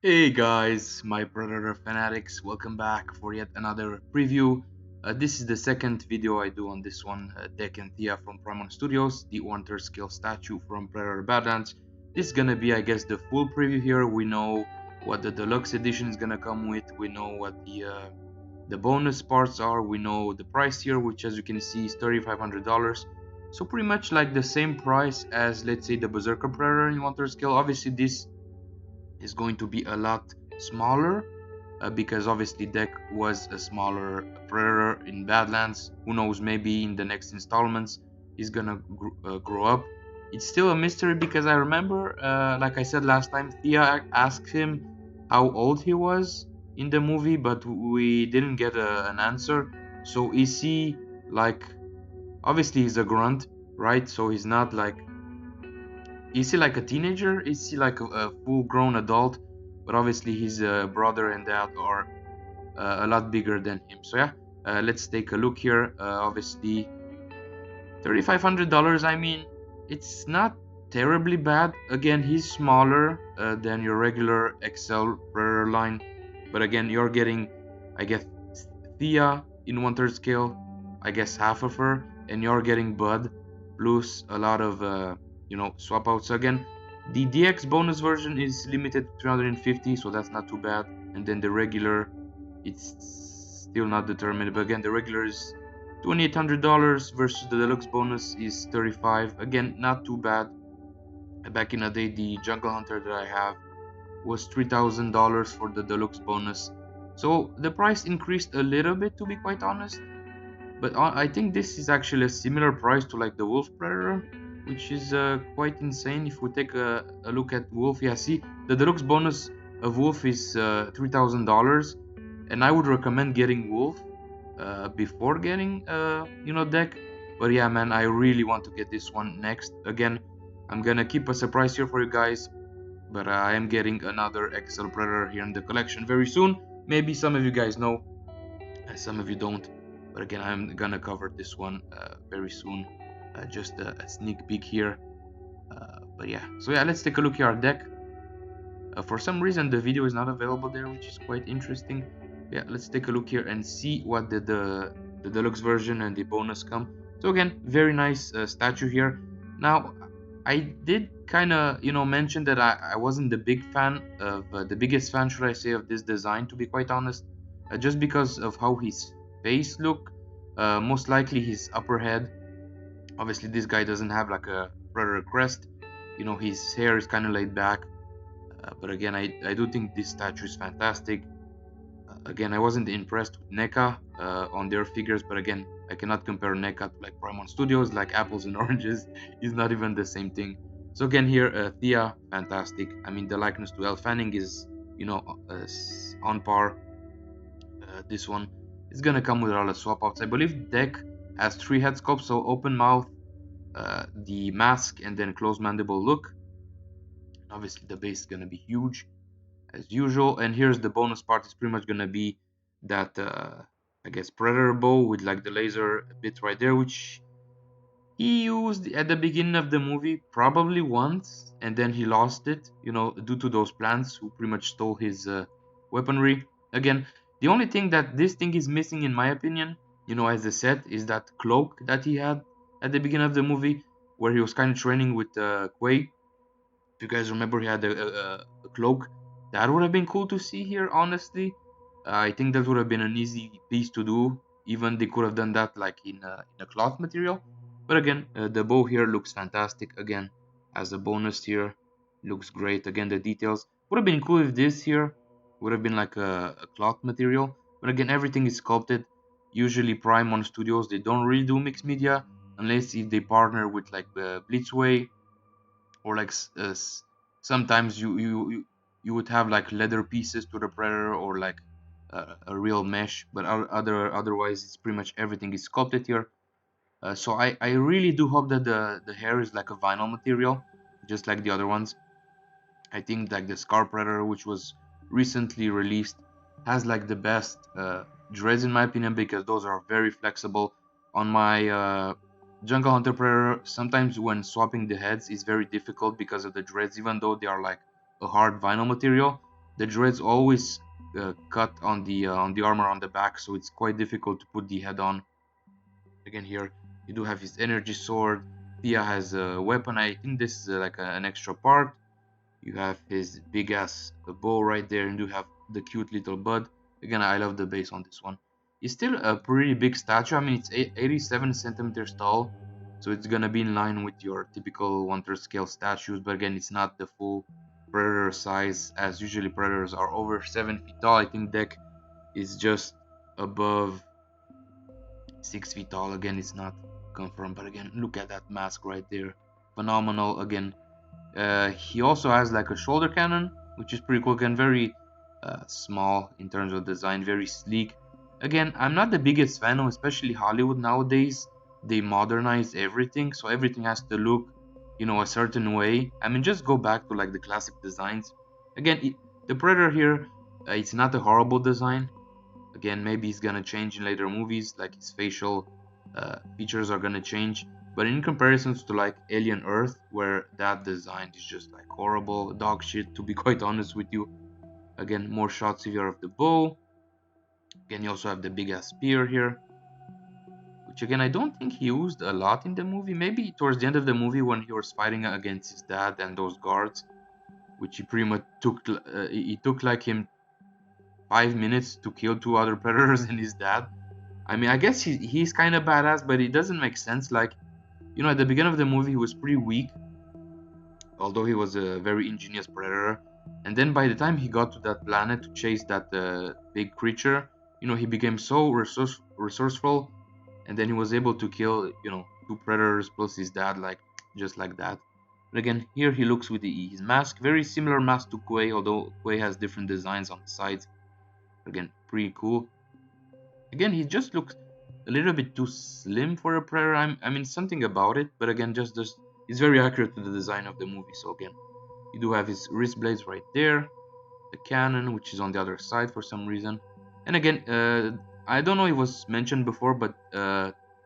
Hey guys, my Predator fanatics, welcome back for yet another preview. This is the second video I do on this one, Dek Thia from Primon Studios, the one-third scale statue from Predator Badlands. This is gonna be, I guess, the full preview here. We know what the deluxe edition is gonna come with, we know what the bonus parts are, we know the price here, which as you can see is $3,500. So pretty much like the same price as, let's say, the Berserker Predator in one-third scale. Obviously this is going to be a lot smaller because obviously Deck was a smaller predator in Badlands. Who knows, maybe in the next installments he's gonna grow up. It's still a mystery because I remember, like I said last time, Thea asked him how old he was in the movie, but we didn't get an answer. So is he like, obviously he's a grunt, right? So he's not like, is he like a teenager? Is he like a full-grown adult? But obviously his brother and dad are a lot bigger than him. So yeah, let's take a look here. Obviously, $3,500. I mean, it's not terribly bad. Again, he's smaller than your regular XL Predator line, but again, you're getting, I guess, Thea in one-third scale. I guess half of her, and you're getting Bud, plus a lot of swap outs. Again, the DX bonus version is limited to 350, so that's not too bad. And then the regular, it's still not determined, but again, the regular is $2,800 versus the deluxe bonus is 35. Again, not too bad. Back in the day, the Jungle Hunter that I have was $3,000 for the deluxe bonus. So the price increased a little bit, to be quite honest. But I think this is actually a similar price to like the Wolf Predator, which is quite insane. If we take a look at Wolf, yeah, see, the deluxe bonus of Wolf is $3,000, and I would recommend getting Wolf before getting Deck. But yeah, man, I really want to get this one next. Again, I'm gonna keep a surprise here for you guys, but I am getting another XL Predator here in the collection very soon. Maybe some of you guys know, some of you don't, but again, I'm gonna cover this one very soon. Just a sneak peek here. But yeah, so yeah, let's take a look at our deck. For some reason the video is not available there, which is quite interesting. Yeah, let's take a look here and see what the deluxe version and the bonus come. So again, very nice statue here. Now I did kind of mention that I wasn't the big fan of the biggest fan, should I say, of this design, to be quite honest, just because of how his face look. Most likely his upper head. Obviously this guy doesn't have like a predator crest, his hair is kind of laid back. But again, I do think this statue is fantastic. Again, I wasn't impressed with NECA on their figures, but again, I cannot compare NECA to like Primon Studios, like apples and oranges. Is not even the same thing. So again, here Thea, fantastic. I mean, the likeness to Elle Fanning is on par. This one is gonna come with all the swap outs. I believe Deck has 3 head sculpts, so open mouth, the mask, and then closed mandible look. Obviously, the base is gonna be huge as usual, and here's the bonus part. Is pretty much gonna be that I guess predator bow with like the laser bit right there, which he used at the beginning of the movie probably once, and then he lost it, due to those plants who pretty much stole his weaponry. Again, the only thing that this thing is missing, in my opinion, as a set, is that cloak that he had at the beginning of the movie, where he was kind of training with Quay. If you guys remember, he had a cloak. That would have been cool to see here, honestly. I think that would have been an easy piece to do. Even they could have done that like in a cloth material. But again, the bow here looks fantastic. Again, as a bonus here, looks great. Again, the details would have been cool if this here would have been like a cloth material. But again, everything is sculpted. Usually, Primon Studios, they don't really do mixed media unless if they partner with like Blitzway, or like sometimes you would have like leather pieces to the predator, or like a real mesh, but otherwise it's pretty much everything is sculpted here. So I really do hope that the hair is like a vinyl material, just like the other ones. I think like the Scar Predator, which was recently released, has like the best dreads in my opinion, because those are very flexible. On my Jungle Hunter Predator, sometimes when swapping the heads is very difficult because of the dreads, even though they are like a hard vinyl material. the dreads always cut on the armor on the back, so it's quite difficult to put the head on. Again, here you do have his energy sword. Thia has a weapon. I think this is like an extra part. You have his big ass bow right there, and you have the cute little bud. Again, I love the base on this one. It's still a pretty big statue. I mean, it's 87 centimeters tall, so it's gonna be in line with your typical 1/3 scale statues. But again, it's not the full predator size, as usually predators are over 7 feet tall. I think Dek is just above 6 feet tall. Again, it's not confirmed, but again, look at that mask right there, phenomenal. Again, he also has like a shoulder cannon, which is pretty cool. Again, very small in terms of design, very sleek. Again, I'm not the biggest fan of, especially Hollywood nowadays. They modernize everything, so everything has to look, a certain way. I mean, just go back to like the classic designs. Again, the Predator here, it's not a horrible design. Again, maybe he's gonna change in later movies, like his facial features are gonna change. But in comparisons to like Alien Earth, where that design is just like horrible, dog shit, to be quite honest with you. Again, more shots here of the bow. Again, you also have the big ass spear here, which again I don't think he used a lot in the movie. Maybe towards the end of the movie when he was fighting against his dad and those guards, which he pretty much took. It took like him 5 minutes to kill two other predators and his dad. I mean, I guess he's kind of badass, but it doesn't make sense. Like, at the beginning of the movie, he was pretty weak, although he was a very ingenious predator. And then by the time he got to that planet to chase that big creature, he became so resourceful, and then he was able to kill, two predators plus his dad, like just like that. But again, here he looks with his mask, very similar mask to Quay, although Quay has different designs on the sides. Again, pretty cool. Again, he just looks a little bit too slim for a predator. I mean, something about it, but again, just it's very accurate to the design of the movie. So again, you do have his wrist blades right there, the cannon, which is on the other side for some reason. And again, I don't know if it was mentioned before, but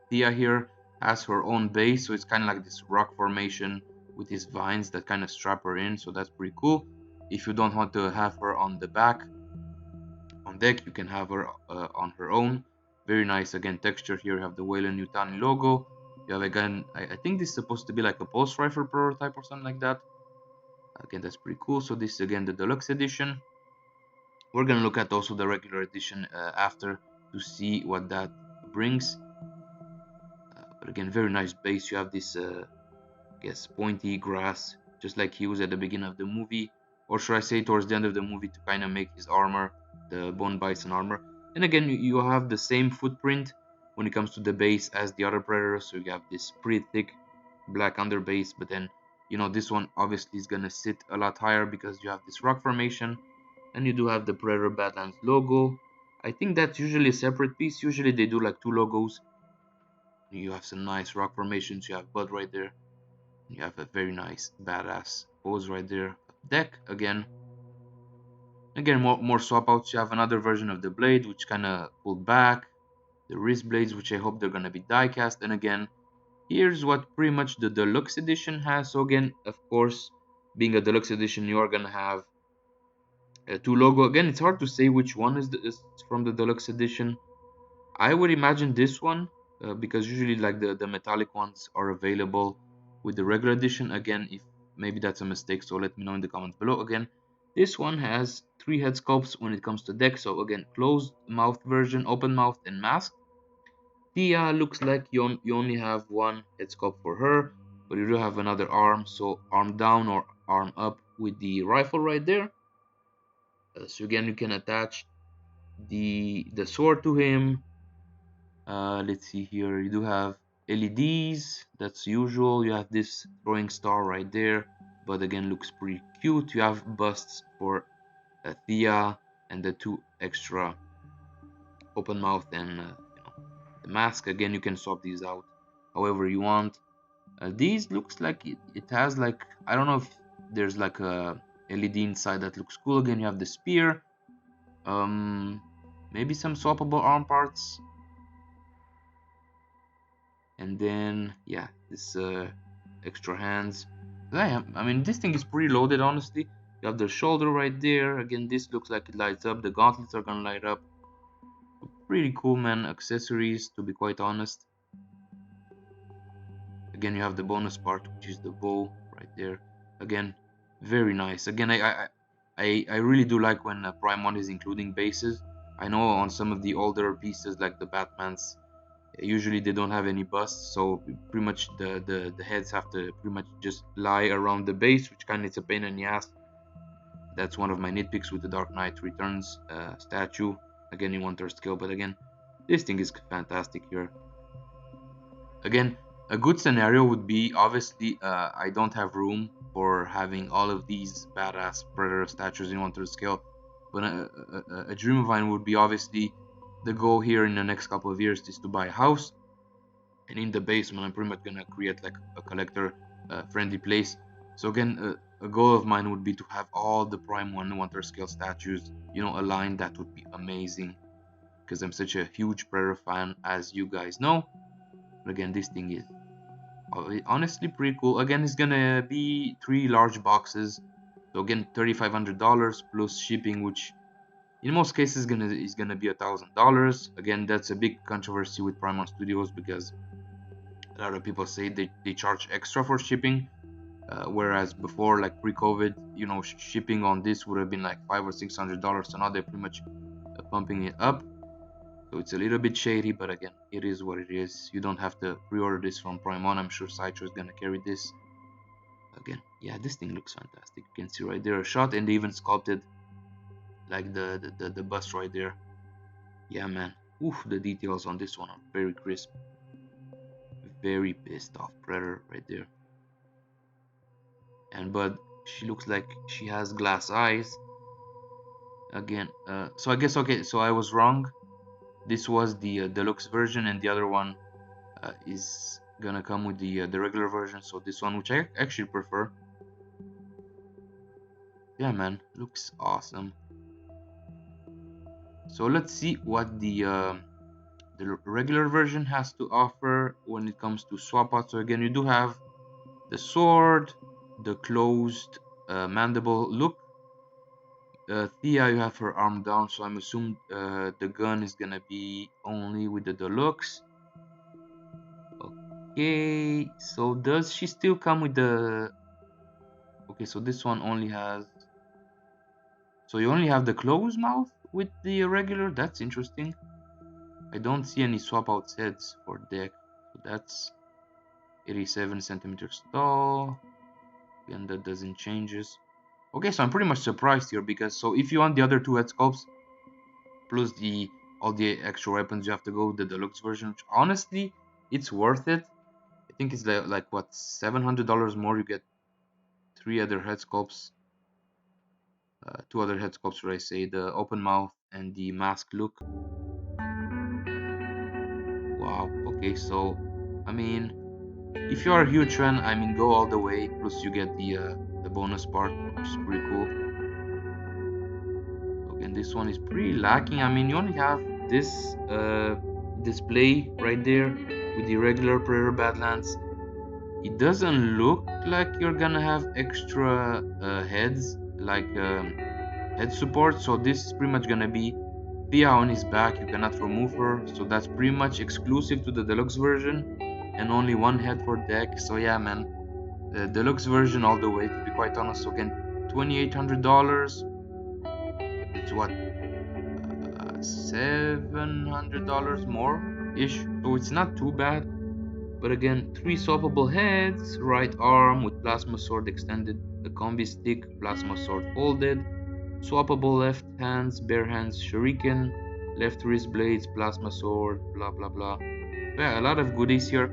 Thia here has her own base, so it's kind of like this rock formation with these vines that kind of strap her in. So that's pretty cool. If you don't want to have her on the back, on Dek, you can have her on her own. Very nice, again, texture here. You have the Weyland-Yutani logo. You have, again, I think this is supposed to be like a pulse rifle prototype or something like that. Again, that's pretty cool. So this is again the deluxe edition. We're gonna look at also the regular edition after to see what that brings. But again, very nice base. You have this, I guess, pointy grass, just like he was at the beginning of the movie, or should I say towards the end of the movie, to kind of make his armor, the bone bison armor. And again, you have the same footprint when it comes to the base as the other predators. So you have this pretty thick black underbase, but then this one obviously is gonna sit a lot higher because you have this rock formation, and you do have the Predator Badlands logo. I think that's usually a separate piece. Usually they do like two logos. You have some nice rock formations. You have Bud right there. You have a very nice badass pose right there. Dek again. Again, more swap outs. You have another version of the blade which kind of pulled back. The wrist blades, which I hope they're gonna be die cast. And again, here's what pretty much the deluxe edition has. So again, of course, being a deluxe edition, you are gonna have two logo. Again, it's hard to say which one is from the deluxe edition. I would imagine this one because usually like the metallic ones are available with the regular edition. Again, if maybe that's a mistake, so let me know in the comments below. Again, this one has 3 head sculpts when it comes to Dek. So again, closed mouth version, open mouth, and mask. Thia looks like you only have one head sculpt for her, but you do have another arm, so arm down or arm up with the rifle right there. So again, you can attach the sword to him. Let's see here. You do have LEDs. That's usual. You have this throwing star right there, but again looks pretty cute. You have busts for Thea and the 2 extra open mouth and the mask. Again, you can swap these out however you want. These looks like it has like, I don't know if there's like a LED inside that looks cool. Again, you have the spear. Maybe some swappable arm parts. And then this extra hands. I mean, this thing is pretty loaded, honestly. You have the shoulder right there. Again, this looks like it lights up. The gauntlets are gonna light up. Pretty cool, man. Accessories, to be quite honest. Again, you have the bonus part, which is the bow right there. Again, very nice. Again, I really do like when Prime 1 is including bases. I know on some of the older pieces like the Batmans, usually they don't have any busts, so pretty much the heads have to pretty much just lie around the base, which kind of is a pain in the ass. That's one of my nitpicks with the Dark Knight Returns statue. Again, in 1/3 scale, but again, this thing is fantastic here. Again, a good scenario would be, obviously, I don't have room for having all of these badass Predator statues in 1/3 scale, but a dream of mine would be, obviously, the goal here in the next couple of years is to buy a house, and in the basement I'm pretty much gonna create like a collector friendly place. So again, a goal of mine would be to have all the Prime 1/3 scale statues, aligned. That would be amazing, because I'm such a huge Predator fan, as you guys know. But again, this thing is honestly pretty cool. Again, it's gonna be 3 large boxes, so again $3,500 plus shipping, which in most cases is gonna be $1,000. Again, that's a big controversy with Prime Studios, because a lot of people say they charge extra for shipping, whereas before, like pre-COVID, shipping on this would have been like $500 or $600. So now they're pretty much pumping it up. So it's a little bit shady, but again, it is what it is. You don't have to pre-order this from Prime 1. I'm sure Sideshow is gonna carry this. Again, yeah, this thing looks fantastic. You can see right there a shot, and they even sculpted like the bust right there. Yeah, man. Oof, the details on this one are very crisp. Very pissed off Predator right there. But she looks like she has glass eyes. Again, so I guess, okay, so I was wrong. This was the deluxe version, and the other one is gonna come with the regular version. So this one, which I actually prefer. Yeah, man, looks awesome. So let's see what the regular version has to offer when it comes to swap out. So again, you do have the sword, the closed mandible. Look, Thia, you have her arm down, so I'm assuming the gun is gonna be only with the deluxe. Okay, so does she still come with the... Okay, so this one only has... So you only have the closed mouth with the regular? That's interesting. I don't see any swap out heads for Dek. So that's 87 centimeters tall. Again, that doesn't changes. Okay, so I'm pretty much surprised here, because so if you want the other 2 head sculpts plus all the extra weapons, you have to go with the deluxe version, which honestly, it's worth it. I think it's like what, $700 more. You get 3 other head sculpts, 2 other head sculpts, should I say, the open mouth and the mask look. Wow. Okay, so I mean, if you are a huge fan, I mean, go all the way. Plus you get the bonus part, which is pretty cool. So again, this one is pretty lacking. I mean, you only have this display right there with the regular Predator Badlands. It doesn't look like you're gonna have extra heads, like head support. So this is pretty much gonna be Thia on his back. You cannot remove her, so that's pretty much exclusive to the deluxe version, and only 1 head for Dek. So yeah, man, the deluxe version all the way, to be quite honest. So again, $2,800. It's what, $700 more ish, so it's not too bad. But again, 3 swappable heads, right arm with plasma sword extended, the combi stick, plasma sword folded, swappable left hands, bare hands, shuriken, left wrist blades, plasma sword, blah blah blah. Yeah, a lot of goodies here.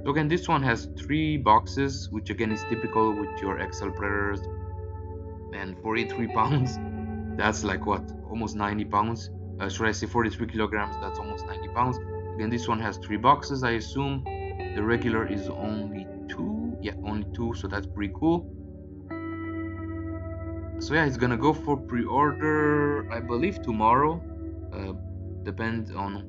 So again, this one has 3 boxes, which again is typical with your XL Predators. And 43 pounds, that's like what, almost 90 pounds. Should I say 43 kilograms? That's almost 90 pounds. Again, this one has 3 boxes, I assume. The regular is only 2. Yeah, only 2, so that's pretty cool. So yeah, it's gonna go for pre-order, I believe tomorrow. Depends on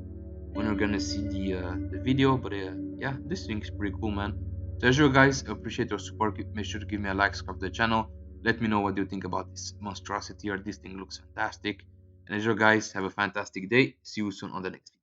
when you're gonna see the video, but yeah, this thing is pretty cool, man. So as you guys, appreciate your support. Make sure to give me a like, subscribe to the channel. Let me know what you think about this monstrosity, or this thing looks fantastic. And as you guys, have a fantastic day. See you soon on the next video.